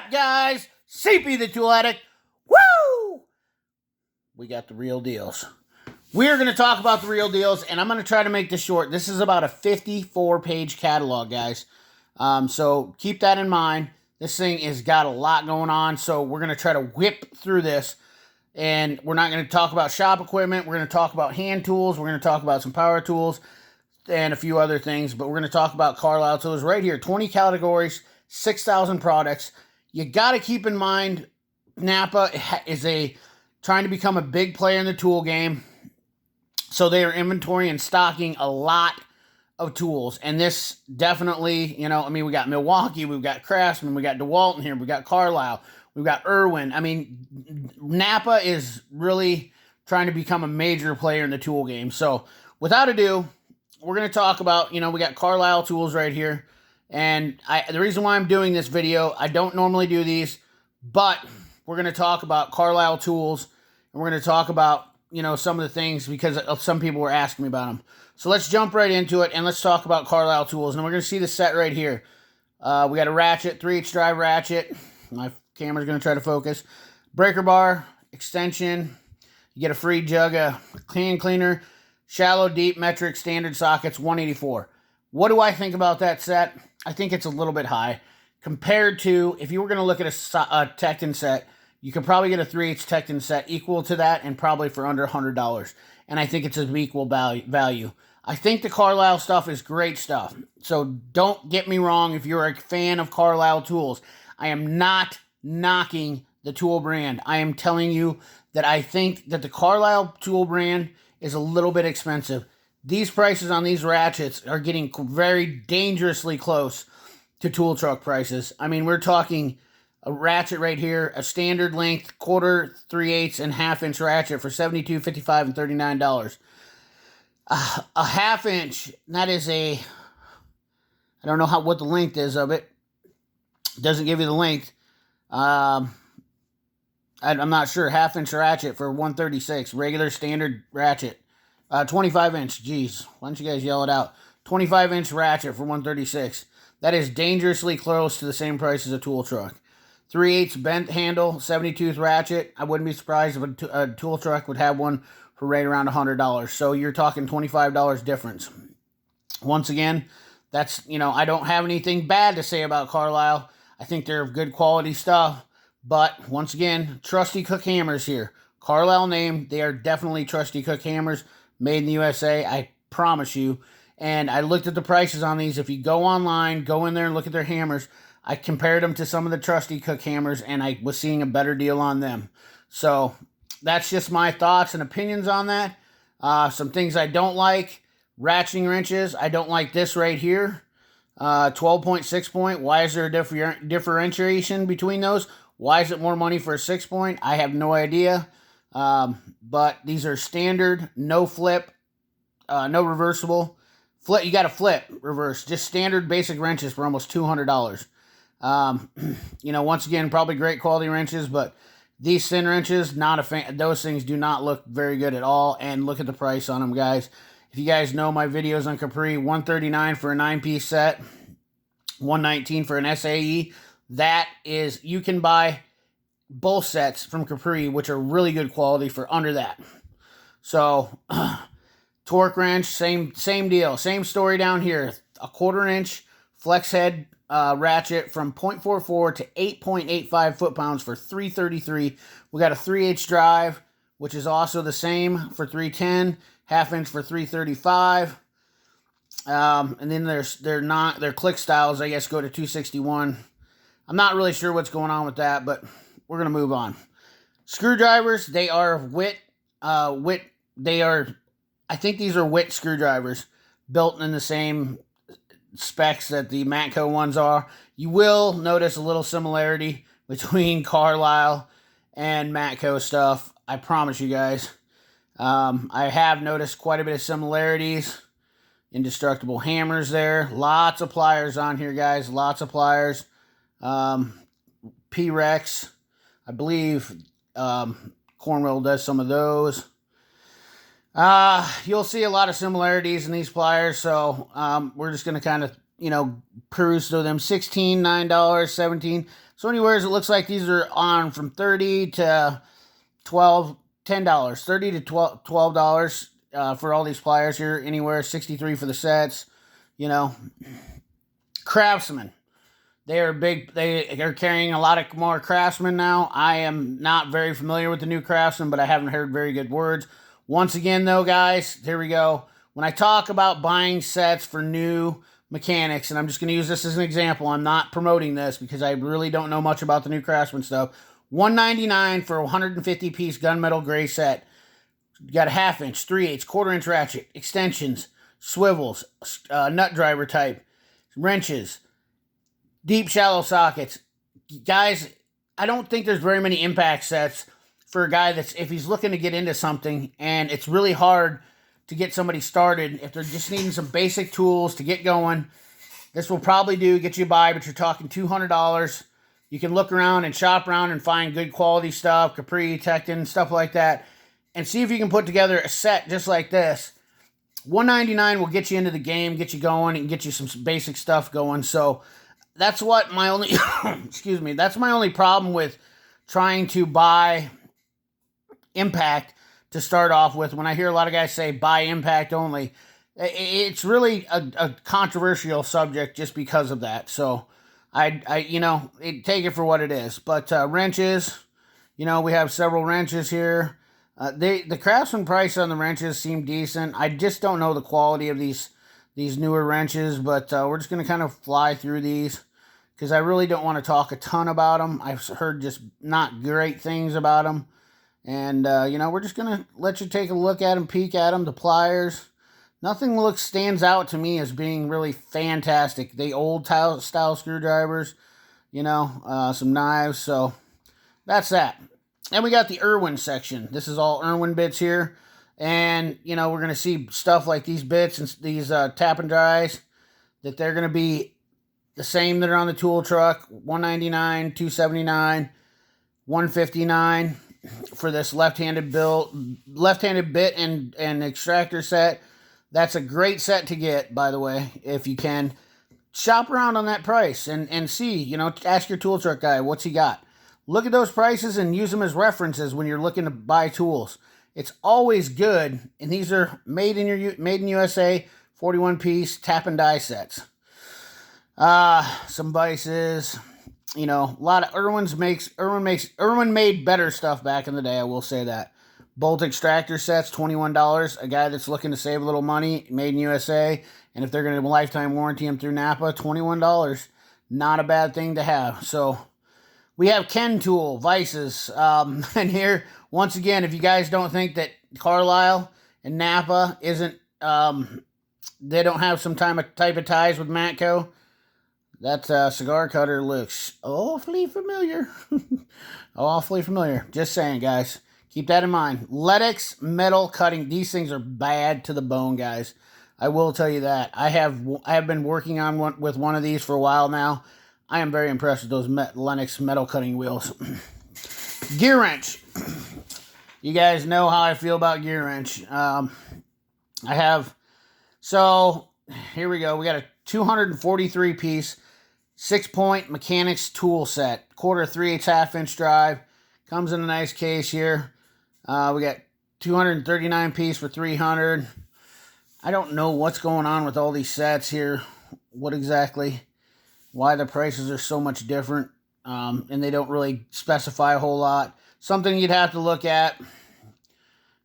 up, guys? CP the Tool Addict. Woo! We got the real deals. We're going to talk about the real deals, and I'm going to try to make this short. This is about a 54-page catalog, guys. So keep that in mind. This thing has got a lot going on, so we're going to try to whip through this. And we're not going to talk about shop equipment. We're going to talk about hand tools. We're going to talk about some power tools and a few other things. But we're going to talk about Carlyle Tools right here. 20 categories, 6,000 products. You got to keep in mind, Napa is trying to become a big player in the tool game. So they are inventory and stocking a lot of tools. And this definitely, we got Milwaukee, we've got Craftsman, we got DeWalt in here, we got Carlyle, we've got Irwin. Napa is really trying to become a major player in the tool game. So without ado, we're going to talk about, we got Carlyle Tools right here. And the reason why I'm doing this video, I don't normally do these, but we're going to talk about Carlyle Tools, and we're going to talk about, some of the things because some people were asking me about them. So let's jump right into it, and let's talk about Carlyle Tools. And we're going to see the set right here. We got a ratchet, 3H drive ratchet. My camera's going to try to focus. Breaker bar, extension. You get a free jug of can cleaner. Shallow, deep, metric, standard sockets, $184. What do I think about that set? I think it's a little bit high. Compared to, if you were going to look at a Tecton set, you could probably get a 3H Tecton set equal to that and probably for under $100. And I think it's of equal value. I think the Carlyle stuff is great stuff. So don't get me wrong if you're a fan of Carlyle Tools. I am not knocking the tool brand. I am telling you that I think that the Carlyle tool brand is a little bit expensive. These prices on these ratchets are getting very dangerously close to tool truck prices. We're talking a ratchet right here, a standard length, quarter, 3/8, and half-inch ratchet for $72, $55, and $39. A half-inch, that is I don't know what the length is of it. It doesn't give you the length. I'm not sure. Half-inch ratchet for $136, regular standard ratchet. 25-inch, geez, why don't you guys yell it out? 25-inch ratchet for $136. That is dangerously close to the same price as a tool truck. 3/8 bent handle, 72th ratchet. I wouldn't be surprised if a tool truck would have one for right around $100. So you're talking $25 difference. Once again, that's, I don't have anything bad to say about Carlyle. I think they're good quality stuff. But once again, Trusty Cook hammers here. Carlyle name, they are definitely Trusty Cook hammers. Made in the USA, I promise you. And I looked at the prices on these. If you go online, go in there and look at their hammers, I compared them to some of the Trusty Cook hammers, and I was seeing a better deal on them. So that's just my thoughts and opinions on that. Some things I don't like. Ratcheting wrenches. I don't like this right here. 12-point, 6-point. Why is there a differentiation between those? Why is it more money for a 6-point? I have no idea. But these are standard, no flip, no reversible. Flip, you got to flip, reverse. Just standard basic wrenches for almost $200. Once again, probably great quality wrenches, but these thin wrenches, not a fan. Those things do not look very good at all. And look at the price on them, guys. If you guys know my videos on Capri, $139 for a 9-piece set, $119 for an SAE. That is, you can buy both sets from Capri, which are really good quality for under that. So, torque wrench, same deal. Same story down here. A 1/4-inch flex head ratchet from 0.44 to 8.85 foot-pounds for $333. We got a 3H drive, which is also the same for $310. Half-inch for $335. And then their click styles, I guess, go to $261. I'm not really sure what's going on with that, but we're going to move on. Screwdrivers, they are I think these are Witt screwdrivers, built in the same specs that the Matco ones are. You will notice a little similarity between Carlyle and Matco stuff. I promise you guys. I have noticed quite a bit of similarities. Indestructible hammers there. Lots of pliers on here, guys. Lots of pliers. P-Rex. I believe Cornwell does some of those. You'll see a lot of similarities in these pliers, so we're just going to kind of, peruse through them. $16, $9, $17. So anyways, it looks like these are on from $30 to $12, $10, $30 to $12 for all these pliers here. Anywhere, $63 for the sets. You know, Craftsman. They are big. They are carrying a lot of more Craftsman now. I am not very familiar with the new Craftsman, but I haven't heard very good words. Once again, though, guys, here we go. When I talk about buying sets for new mechanics, and I'm just going to use this as an example. I'm not promoting this because I really don't know much about the new Craftsman stuff. $199 for a 150-piece gunmetal gray set. You got a 1/2 inch, 3/8, 1/4 inch ratchet, extensions, swivels, nut driver type, wrenches, deep shallow sockets. Guys, I don't think there's very many impact sets for a guy that's, if he's looking to get into something, and it's really hard to get somebody started, if they're just needing some basic tools to get going, this will probably get you by, but you're talking $200. You can look around and shop around and find good quality stuff, Capri, Tekton, stuff like that, and see if you can put together a set just like this. $199 will get you into the game, get you going, and get you some basic stuff going. So that's what my only, excuse me, that's my only problem with trying to buy impact to start off with. When I hear a lot of guys say buy impact only, it's really a controversial subject just because of that. So I you know, take it for what it is. But wrenches, you know, we have several wrenches here. The Craftsman price on the wrenches seem decent. I just don't know the quality of these newer wrenches, but we're just going to kind of fly through these because I really don't want to talk a ton about them. I've heard just not great things about them. And, you know, we're just going to let you take a look at them, peek at them. The pliers, nothing stands out to me as being really fantastic. The old style screwdrivers, you know, some knives. So that's that. And we got the Irwin section. This is all Irwin bits here. And, you know, we're going to see stuff like these bits and these tap and dries, that they're going to be the same that are on the tool truck. $199, $279, $159 for this left-handed bit and extractor set. That's a great set to get, by the way, if you can. Shop around on that price and see, you know, ask your tool truck guy, what's he got? Look at those prices and use them as references when you're looking to buy tools. It's always good, and these are made in USA, 41-piece tap and die sets. Some vices, you know, a lot of Irwin made better stuff back in the day, I will say that. Bolt extractor sets, $21. A guy that's looking to save a little money, made in USA, and if they're going to lifetime warranty them through Napa, $21. Not a bad thing to have. So we have Ken Tool, vices, and here, once again, if you guys don't think that Carlyle and Napa isn't, they don't have some type of ties with Matco, that cigar cutter looks awfully familiar. Awfully familiar. Just saying, guys. Keep that in mind. Ledex metal cutting. These things are bad to the bone, guys. I will tell you that. I have been working on with one of these for a while now. I am very impressed with those Lennox metal cutting wheels. Gear wrench. You guys know how I feel about gear wrench. So here we go. We got a 243-piece 6-point mechanics tool set. 1/4, 3/8, 1/2 inch drive. Comes in a nice case here. We got 239-piece for $300. I don't know what's going on with all these sets here. Why the prices are so much different. And they don't really specify a whole lot. Something you'd have to look at.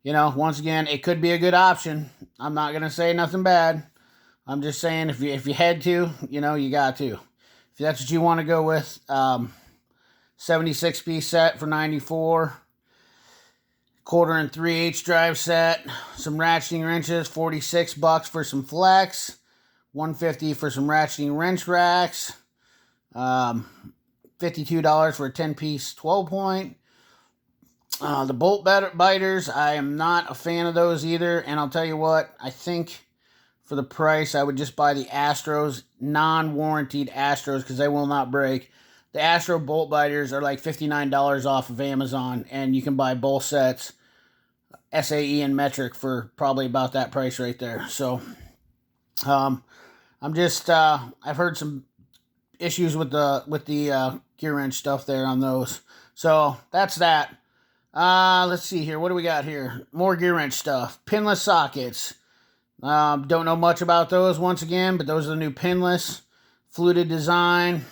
You know, once again, it could be a good option. I'm not going to say nothing bad. I'm just saying if you had to, you know, you got to. If that's what you want to go with, 76-piece set for $94. 1/4 and 3/8 drive set. Some ratcheting wrenches, $46 for some flex. $150 for some ratcheting wrench racks. $52 for a 10-piece 12-point. The bolt biters, I am not a fan of those either. And I'll tell you what, I think for the price, I would just buy the Astros, non-warranted Astros, because they will not break. The Astro bolt biters are like $59 off of Amazon, and you can buy both sets, SAE and metric, for probably about that price right there. So, I've heard some issues with the gear wrench stuff there on those. So that's that. Let's see here. What do we got here? More gear wrench stuff. Pinless sockets. Don't know much about those once again, but those are the new pinless, fluted design.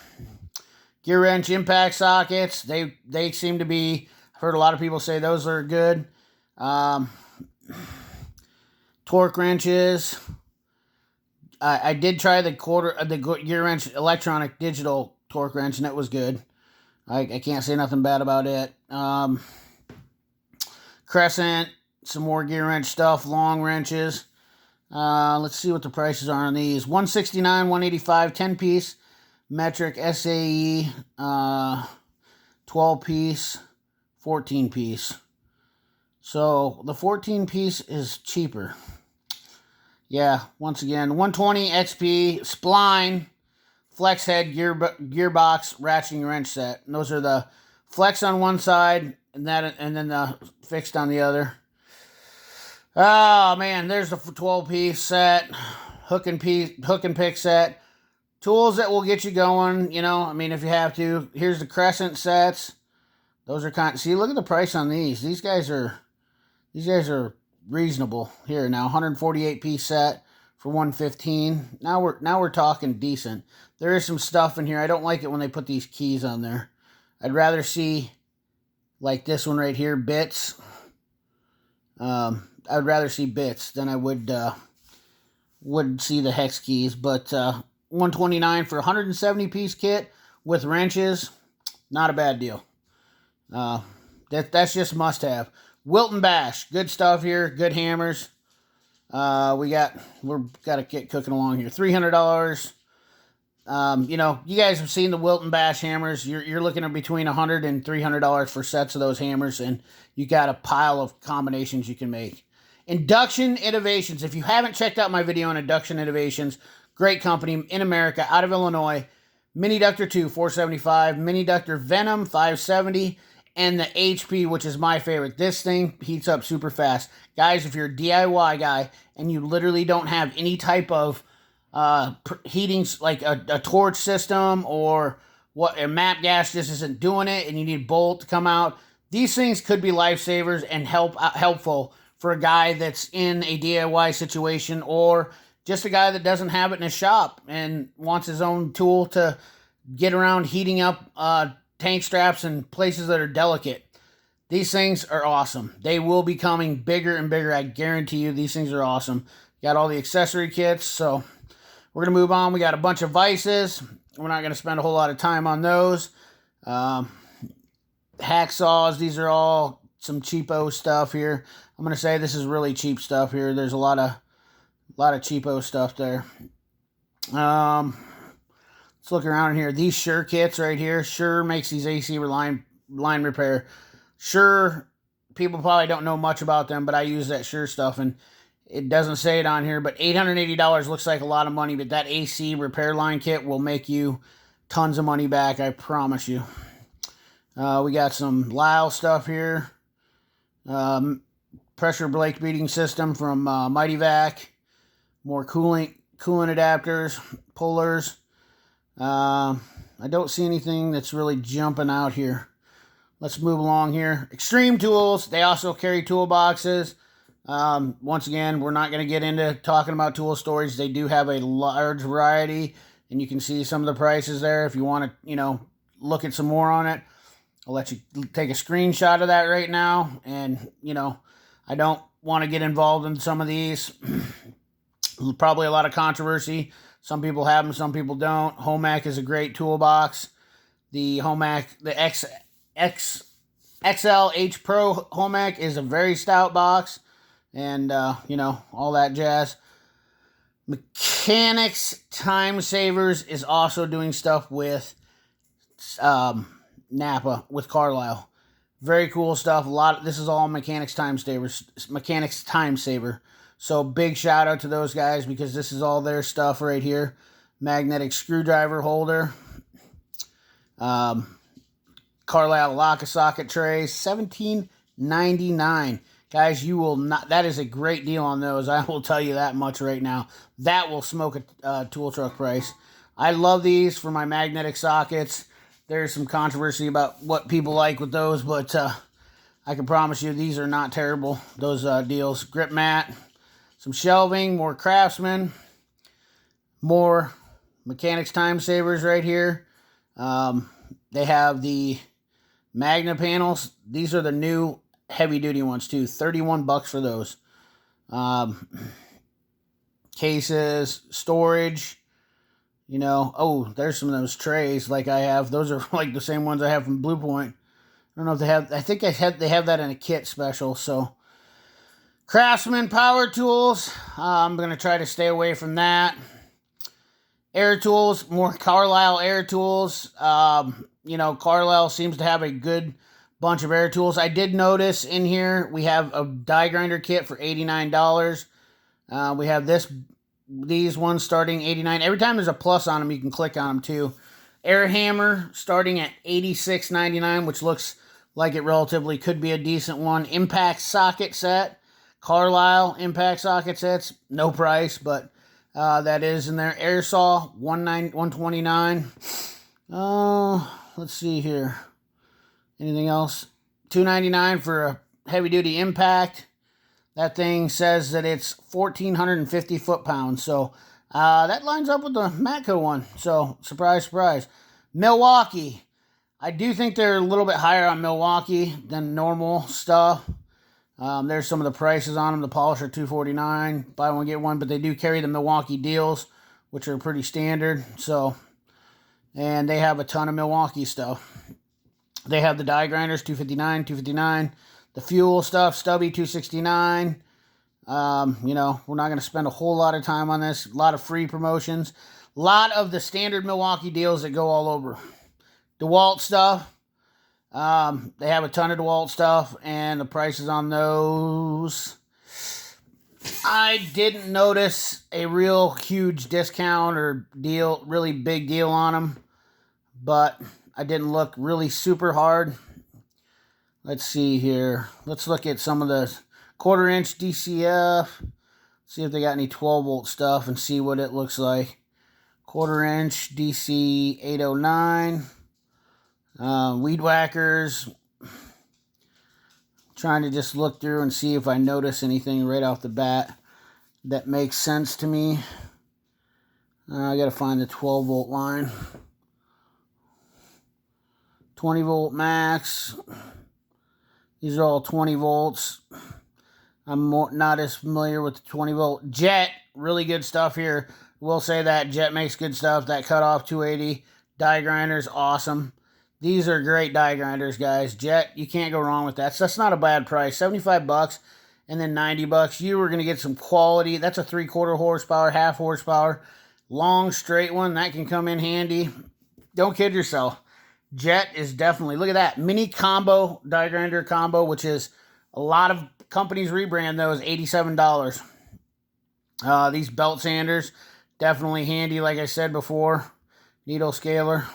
Gear wrench impact sockets. They seem to be. I've heard a lot of people say those are good. Torque wrenches. I did try the gear wrench electronic digital torque wrench, and it was good. I can't say nothing bad about it. Crescent, some more gear wrench stuff, long wrenches. Let's see what the prices are on these. $169, $185, 10-piece metric SAE, 12-piece, 14-piece. So the 14-piece is cheaper. Yeah, once again, 120 XP, spline, flex head, gearbox, ratcheting wrench set. And those are the flex on one side and then the fixed on the other. Oh man, there's the 12-piece set, hook and pick set. Tools that will get you going, you know, I mean, if you have to. Here's the crescent sets. Those are see, look at the price on these. These guys are reasonable here now. 148-piece set for $115. Now we're talking decent. There is some stuff in here. I don't like it when they put these keys on there. I'd rather see like this one right here, bits. I would rather see bits than I would see the hex keys. But $129 for a 170-piece kit with wrenches, not a bad deal. That's just must have. Wilton Bash, good stuff here, good hammers. We're gotta get cooking along here. $300. You know, you guys have seen the Wilton Bash hammers. You're looking at between $100 and $300 for sets of those hammers, and you got a pile of combinations you can make. Induction Innovations. If you haven't checked out my video on Induction Innovations, great company in America, out of Illinois. Mini Ductor 2, $475. Mini Ductor Venom, $570. And the HP, which is my favorite. This thing heats up super fast. Guys, if you're a DIY guy and you literally don't have any type of heating, like a torch system or a map gas just isn't doing it and you need a bolt to come out, these things could be lifesavers and helpful for a guy that's in a DIY situation or just a guy that doesn't have it in his shop and wants his own tool to get around heating up tank straps and places that are delicate. These things are awesome. They will be coming bigger and bigger. I guarantee you these things are awesome. Got all the accessory kits, so we're going to move on. We got a bunch of vices. We're not going to spend a whole lot of time on those. Hacksaws, these are all some cheapo stuff here. I'm going to say this is really cheap stuff here. There's a lot of cheapo stuff there. Let's look around here. These Sure kits right here. Sure makes these AC line repair. Sure, people probably don't know much about them, but I use that Sure stuff, and it doesn't say it on here, but $880 looks like a lot of money, but that AC repair line kit will make you tons of money back, I promise you. We got some Lyle stuff here. Pressure brake beating system from Mighty Vac. More coolant adapters, pullers. I don't see anything that's really jumping out here. Let's move along here. Extreme Tools. They also carry toolboxes. Once again, we're not going to get into talking about tool storage. They do have a large variety, and you can see some of the prices there. If you want to, look at some more on it, I'll let you take a screenshot of that right now. And, I don't want to get involved in some of these. Probably a lot of controversy. Some people have them, some people don't. Homac is a great toolbox. The Homac, the XL H Pro Homac is a very stout box. And, all that jazz. Mechanics Time Savers is also doing stuff with Napa, with Carlyle. Very cool stuff. This is all Mechanics Time Saver. So big shout out to those guys because this is all their stuff right here. Magnetic screwdriver holder. Carlyle lock socket trays, $17.99. Guys, you will not. That is a great deal on those. I will tell you that much right now. That will smoke a tool truck price. I love these for my magnetic sockets. There's some controversy about what people like with those, but I can promise you these are not terrible, those deals. Grip mat, some shelving, more Craftsman, more Mechanics Time Savers right here. They have the Magna panels. These are the new heavy-duty ones, too. $31 for those. Cases, storage, you know. Oh, there's some of those trays like I have. Those are like the same ones I have from Blue Point. I don't know if they have, I think they have that in a kit special. So, Craftsman power tools. I'm going to try to stay away from that. Air tools, more Carlyle air tools. You know, Carlyle seems to have a good bunch of air tools. I did notice in here we have a die grinder kit for $89. We have these ones starting $89. Every time there's a plus on them, you can click on them too. Air hammer starting at $86.99, which looks like it relatively could be a decent one. Impact socket set. Carlyle impact socket sets. No price, but that is in there. Air saw, $129. Let's see here. Anything else? $299 for a heavy-duty impact. That thing says that it's 1,450 foot-pounds. So that lines up with the Matco one. So surprise, surprise. Milwaukee. I do think they're a little bit higher on Milwaukee than normal stuff. There's some of the prices on them. The polisher $249, buy one get one, but they do carry the Milwaukee deals, which are pretty standard. So, and they have a ton of Milwaukee stuff. They have the die grinders $259. The fuel stuff, stubby $269. You know, we're not going to spend a whole lot of time on this. A lot of free promotions. A lot of the standard Milwaukee deals that go all over. DeWalt stuff. They have a ton of DeWalt stuff, and the prices on those, I didn't notice a real huge discount or deal, really big deal on them, but I didn't look really super hard. Let's see here. Let's look at some of the 1/4 inch DCF, see if they got any 12 volt stuff and see what it looks like. 1/4 inch DC 809. Weed whackers. Trying to just look through and see if I notice anything right off the bat that makes sense to me. I gotta find the 12 volt line. 20 volt max. These are all 20 volts. I'm not as familiar with the 20 volt. Jet, really good stuff here. We'll say that Jet makes good stuff. That cutoff 280. Die grinders, awesome. These are great die grinders, guys. Jet, you can't go wrong with that. So that's not a bad price. $75 and then $90. You were going to get some quality. That's a 3/4 horsepower, half horsepower. Long, straight one. That can come in handy. Don't kid yourself. Jet is definitely, look at that. Mini combo, die grinder combo, which is a lot of companies rebrand those, $87. These belt sanders, definitely handy, like I said before. Needle scaler.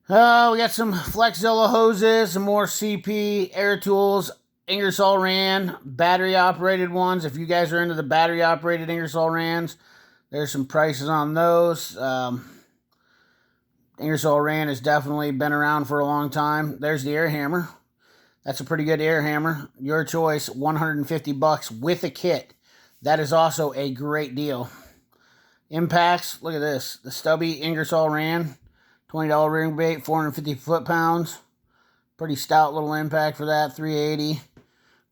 We got some Flexzilla hoses, some more CP, air tools, Ingersoll Rand, battery-operated ones. If you guys are into the battery-operated Ingersoll Rands, there's some prices on those. Ingersoll Rand has definitely been around for a long time. There's the air hammer. That's a pretty good air hammer. Your choice, $150 with a kit. That is also a great deal. Impacts, look at this. The stubby Ingersoll Rand. $20 ring bait, 450 foot-pounds. Pretty stout little impact for that, 380.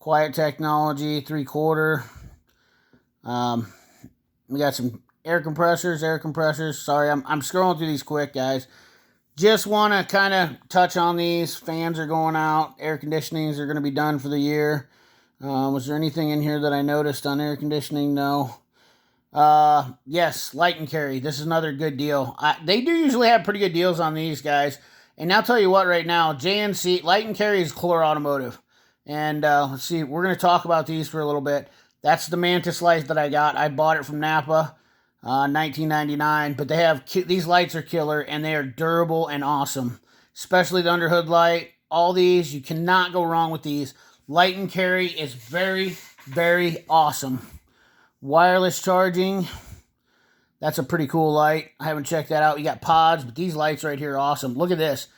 Quiet Technology, 3/4. We got some air compressors. Sorry, I'm scrolling through these quick, guys. Just want to kind of touch on these. Fans are going out. Air conditionings are going to be done for the year. Was there anything in here that I noticed on air conditioning? No. Yes, Light and Carry. This is another good deal. They do usually have pretty good deals on these guys. And I'll tell you what right now, JNC, Light and Carry is Chlor Automotive. And let's see, we're going to talk about these for a little bit. That's the Mantis light that I got. I bought it from Napa, $19.99. But they have, these lights are killer, and they are durable and awesome. Especially the underhood light. All these, you cannot go wrong with these. Light and Carry is very, very awesome. Wireless charging. That's a pretty cool light. I haven't checked that out. You got pods, but these lights right here are awesome. Look at this.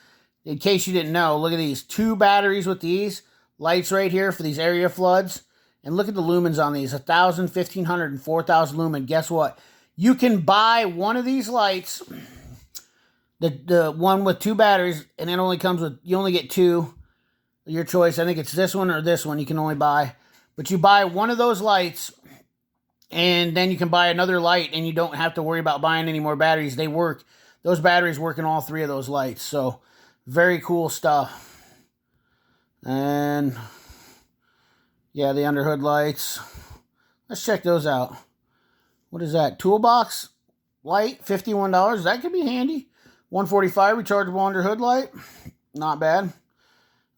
In case you didn't know, look at these. 2 batteries with these lights right here for these area floods. And look at the lumens on these. 1,000, 1,500, and 4,000 lumen. Guess what? You can buy one of these lights, the one with 2 batteries, and it only comes with, you only get 2. Your choice. I think it's this one or this one you can only buy. But you buy one of those lights, and then you can buy another light, and you don't have to worry about buying any more batteries. They work. Those batteries work in all 3 of those lights. So, very cool stuff. And, yeah, the underhood lights. Let's check those out. What is that? Toolbox light, $51. That could be handy. $145 rechargeable underhood light. Not bad.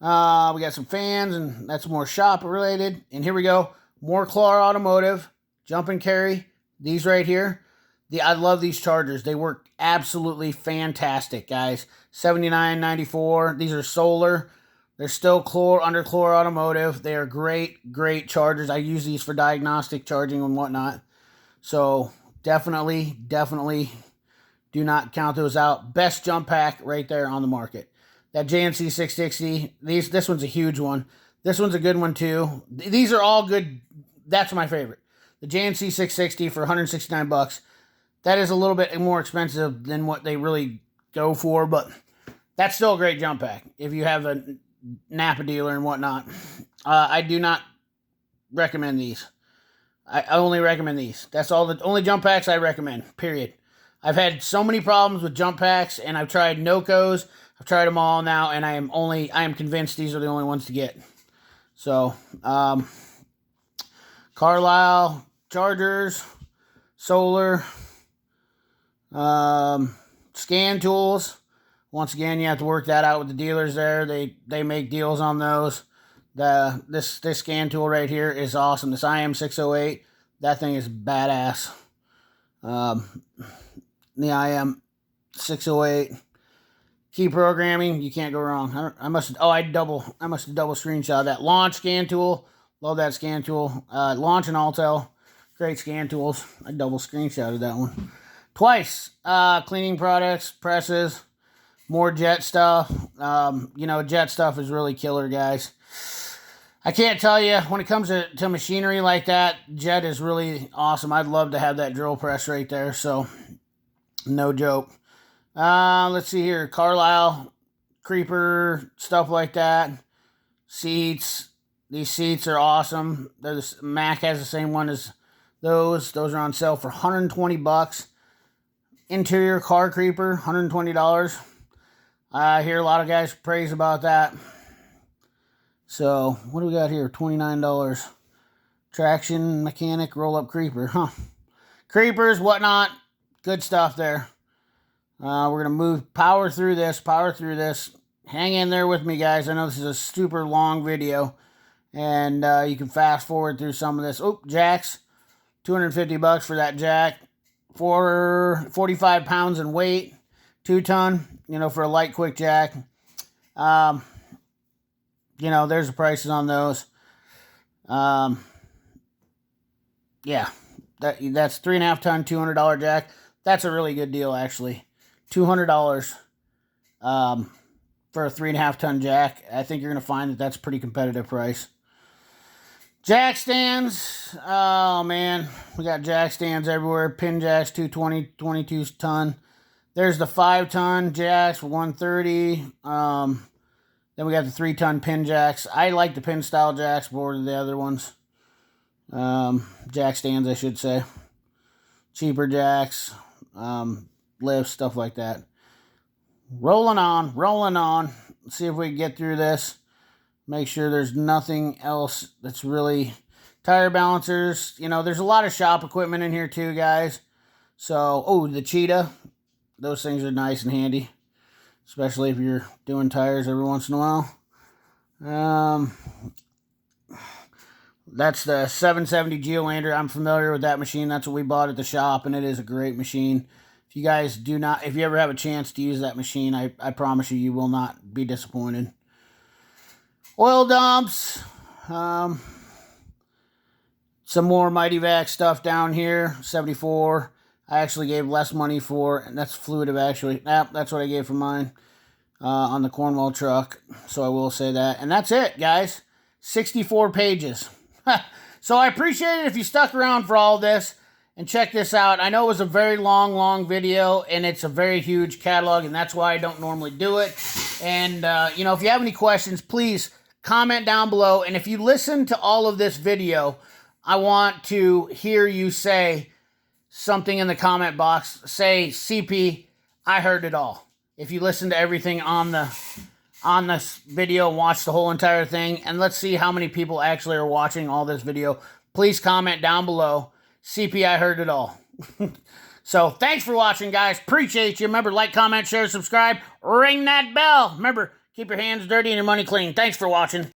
We got some fans, and that's more shop related. And here we go. More Carlyle Automotive. Jump and carry. These right here. I love these chargers. They work absolutely fantastic, guys. $79.94. These are solar. They're still under Carlyle Automotive. They are great, great chargers. I use these for diagnostic charging and whatnot. So definitely do not count those out. Best jump pack right there on the market. That JNC 660. This one's a huge one. This one's a good one too. These are all good. That's my favorite. The JNC 660 for $169. That is a little bit more expensive than what they really go for, but that's still a great jump pack if you have a Napa dealer and whatnot. I do not recommend these. I only recommend these. That's all the only jump packs I recommend, period. I've had so many problems with jump packs, and I've tried Nocos. I've tried them all now, and I am convinced these are the only ones to get. So, Carlyle chargers, solar, scan tools. Once again, you have to work that out with the dealers there. They make deals on those. This scan tool right here is awesome. This IM608, that thing is badass. The IM608 key programming, you can't go wrong. I must have double screenshot that. Launch scan tool, love that scan tool. Launch and Altel, great scan tools. I double screenshotted that one twice. Cleaning products, presses, more jet stuff. Jet stuff is really killer, guys. I can't tell you, when it comes to machinery like that, jet is really awesome. I'd love to have that drill press right there, so no joke. Let's see here. Carlyle, creeper, stuff like that. Seats. These seats are awesome. Mac has the same one as those. Those are on sale for $120. Interior car creeper, $120. I hear a lot of guys praise about that. So, what do we got here? $29. Traction mechanic roll-up creeper. Creepers, whatnot. Good stuff there. We're going to power through this. Hang in there with me, guys. I know this is a super long video. And you can fast forward through some of this. Oh, jacks. $250 for that jack. For 45 pounds in weight. 2-ton, for a light, quick jack. There's the prices on those. Yeah, that's 3.5 ton, $200 jack. That's a really good deal, actually. $200 for a 3.5 ton jack. I think you're going to find that that's a pretty competitive price. Jack stands. Oh, man. We got jack stands everywhere. Pin jacks, 220, 22 ton. There's the 5-ton jacks for $130. Then we got the 3-ton pin jacks. I like the pin style jacks more than the other ones. Jack stands, I should say. Cheaper jacks, lifts, stuff like that. Rolling on. Let's see if we can get through this. Make sure there's nothing else that's really... Tire balancers. There's a lot of shop equipment in here too, guys. So, the Cheetah. Those things are nice and handy. Especially if you're doing tires every once in a while. That's the 770 Geolander. I'm familiar with that machine. That's what we bought at the shop, and it is a great machine. If you guys if you ever have a chance to use that machine, I promise you will not be disappointed. Oil dumps. Some more Mighty Vac stuff down here. 74. I actually gave less money for, and that's fluid actually. That's what I gave for mine on the Cornwall truck. So I will say that. And that's it, guys. 64 pages. So I appreciate it if you stuck around for all this and check this out. I know it was a very long video, and it's a very huge catalog, and that's why I don't normally do it. And, you know, if you have any questions, please comment down below. And if you listen to all of this video, I want to hear you say something in the comment box. Say, CP, I heard it all. If you listen to everything on this video and watch the whole entire thing, and let's see how many people actually are watching all this video. Please comment down below. CP, I heard it all. So, thanks for watching, guys. Appreciate you. Remember, like, comment, share, subscribe. Ring that bell. Remember, keep your hands dirty and your money clean. Thanks for watching.